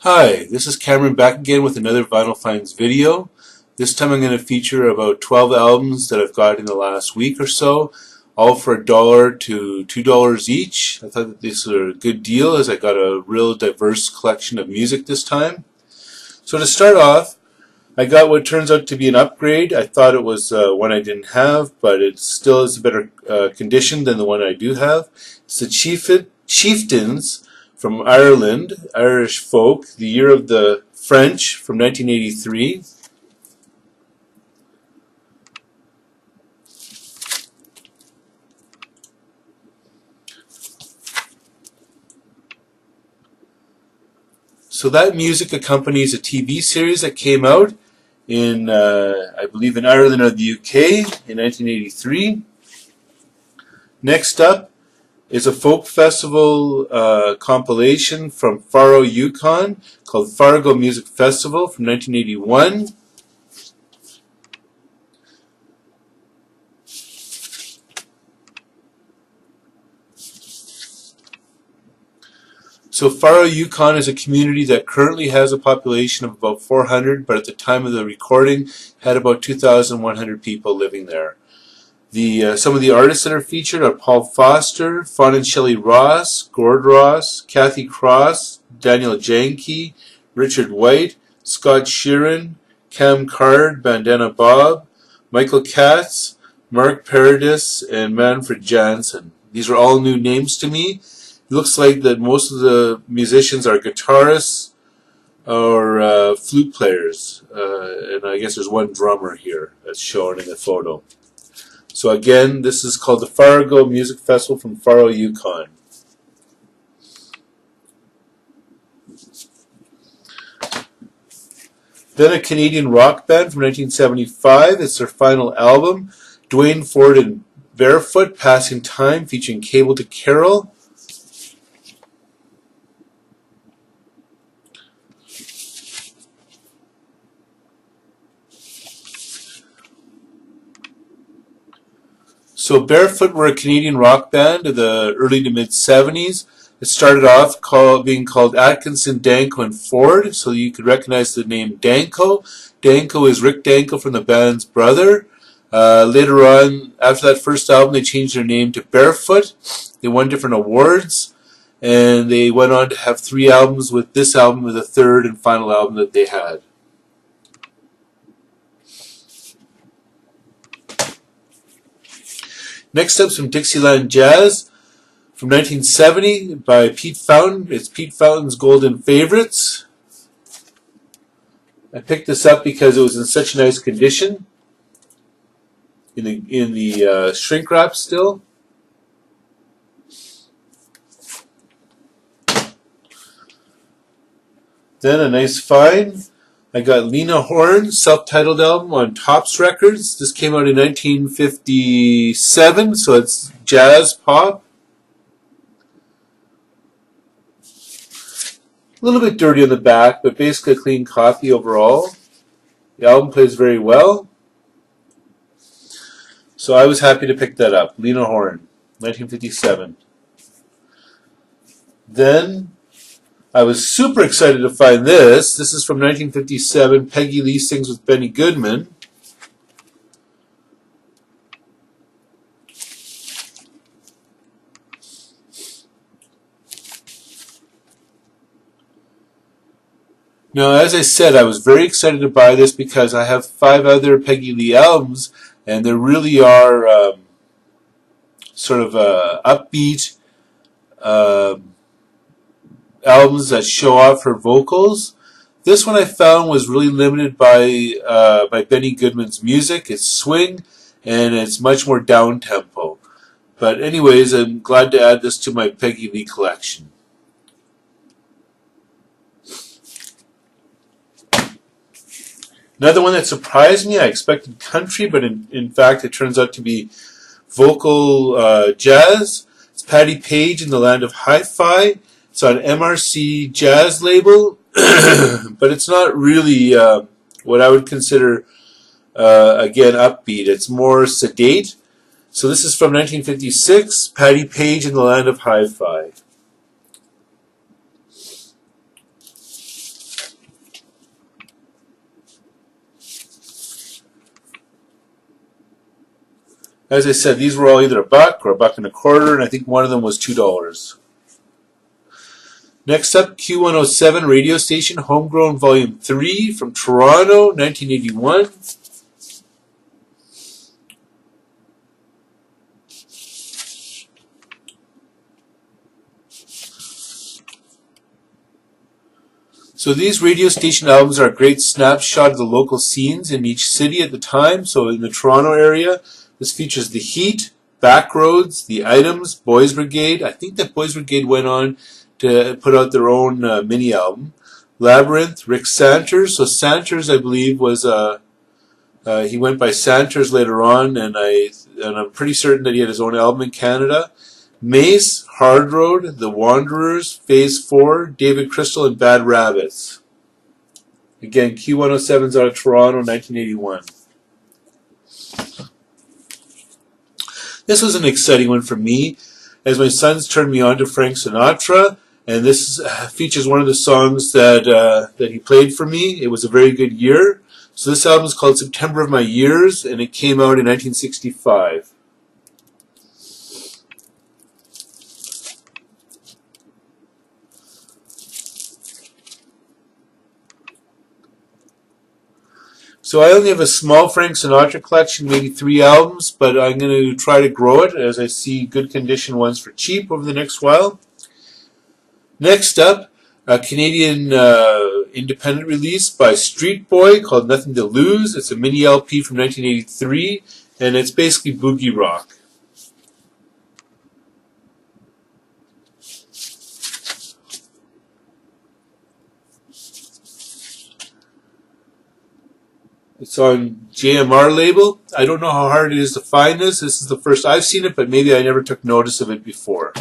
Hi, this is Cameron back again with another Vinyl Finds video. This time I'm going to feature about 12 albums that I've got in the last week or so, all for $1 to $2 each. I thought that this was a good deal as I got a real diverse collection of music this time. So to start off, I got what turns out to be an upgrade. I thought it was one I didn't have, but it still is a better condition than the one I do have. It's the Chieftains from Ireland, Irish folk, the year of the French from 1983. So that music accompanies a TV series that came out in, I believe, in Ireland or the UK in 1983. Next up is a folk festival compilation from Faro, Yukon, called Fargo Music Festival from 1981. So Faro, Yukon is a community that currently has a population of about 400, but at the time of the recording had about 2,100 people living there. Some of the artists that are featured are Paul Foster, Fawn and Shelley Ross, Gord Ross, Kathy Cross, Daniel Janke, Richard White, Scott Sheeran, Cam Card, Bandana Bob, Michael Katz, Mark Paradis, and Manfred Jansen. These are all new names to me. It looks like that most of the musicians are guitarists or flute players, and I guess there's one drummer here that's shown in the photo. So again, this is called the Fargo Music Festival from Faro, Yukon. Then a Canadian rock band from 1975. It's their final album, Dwayne Ford and Barefoot, Passing Time, featuring Cable to Carol. So Barefoot were a Canadian rock band of the early to mid-70s. It started off being called Atkinson, Danko, and Ford, so you could recognize the name Danko. Danko is Rick Danko from the band's brother. Later on, after that first album, they changed their name to Barefoot. They won different awards, and they went on to have 3 albums, with this album as the third and final album that they had. Next up, some Dixieland Jazz from 1970 by Pete Fountain. It's Pete Fountain's Golden Favorites. I picked this up because it was in such nice condition in the shrink wrap still. Then a nice find. I got Lena Horne's self-titled album on Tops Records. This came out in 1957, so it's jazz pop. A little bit dirty on the back, but basically a clean copy overall. The album plays very well. So I was happy to pick that up. Lena Horne, 1957. Then I was super excited to find this. This is from 1957. Peggy Lee Sings with Benny Goodman. Now, as I said, I was very excited to buy this because I have 5 other Peggy Lee albums, and there really are sort of upbeat albums that show off her vocals. This one I found was really limited by Benny Goodman's music. It's swing, and it's much more down-tempo. But anyways, I'm glad to add this to my Peggy Lee collection. Another one that surprised me, I expected country, but in fact it turns out to be vocal jazz. It's Patti Page in the Land of Hi-Fi. It's on MRC Jazz label, but it's not really what I would consider, again, upbeat. It's more sedate. So this is from 1956, Patti Page in the Land of Hi-Fi. As I said, these were all either $1 or $1.25, and I think one of them was $2. Next up, Q107 radio station, Homegrown Volume 3 from Toronto, 1981. So these radio station albums are a great snapshot of the local scenes in each city at the time. So in the Toronto area, this features The Heat, Backroads, The Items, Boys Brigade. I think that Boys Brigade went on to put out their own mini album. Labyrinth, Rick Santers. So Santers, I believe, was he went by Santers later on, and I'm pretty certain that he had his own album in Canada. Mace, Hard Road, The Wanderers, Phase 4, David Crystal, and Bad Rabbits. Again, Q107's out of Toronto, 1981. This was an exciting one for me, as my sons turned me on to Frank Sinatra, and this features one of the songs that he played for me. It was a very good year. So this album is called September of My Years, and it came out in 1965. So I only have a small Frank Sinatra collection, maybe 3 albums, but I'm going to try to grow it as I see good condition ones for cheap over the next while. Next up, a Canadian independent release by Street Boy called Nothing to Lose. It's a mini LP from 1983, and it's basically boogie rock. It's on JMR label. I don't know how hard it is to find this. This is the first I've seen it, but maybe I never took notice of it before.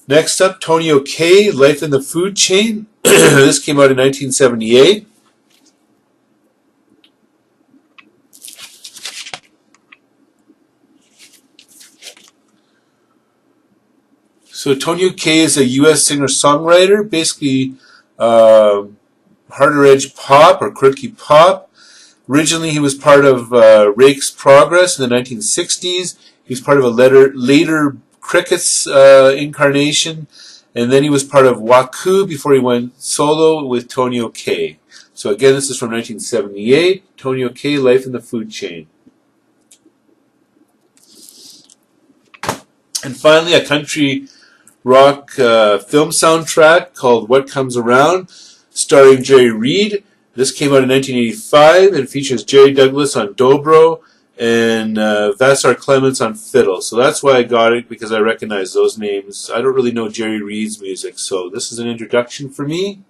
Next up, Tony O'Kay, Life in the Food Chain. This came out in 1978. So Tony O'Kay is a U.S. singer-songwriter, basically harder edge pop or quirky pop. Originally, he was part of Rake's Progress in the 1960s. He was part of a later Crickets incarnation, and then he was part of Waku before he went solo with Tony O'Kay. So again, this is from 1978. Tony O'Kay, Life in the Food Chain. And finally, a country rock film soundtrack called What Comes Around, starring Jerry Reed. This came out in 1985 and features Jerry Douglas on dobro and Vassar Clements on fiddle. So that's why I got it, because I recognize those names. I don't really know Jerry Reed's music, so this is an introduction for me.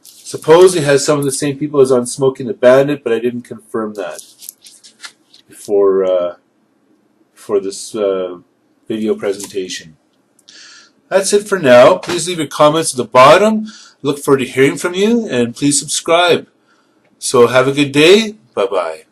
Suppose it has some of the same people as on Smoking the Bandit, but I didn't confirm that for this video presentation. That's it for now. Please leave your comments at the bottom. Look forward to hearing from you, and please subscribe. So have a good day. Bye-bye.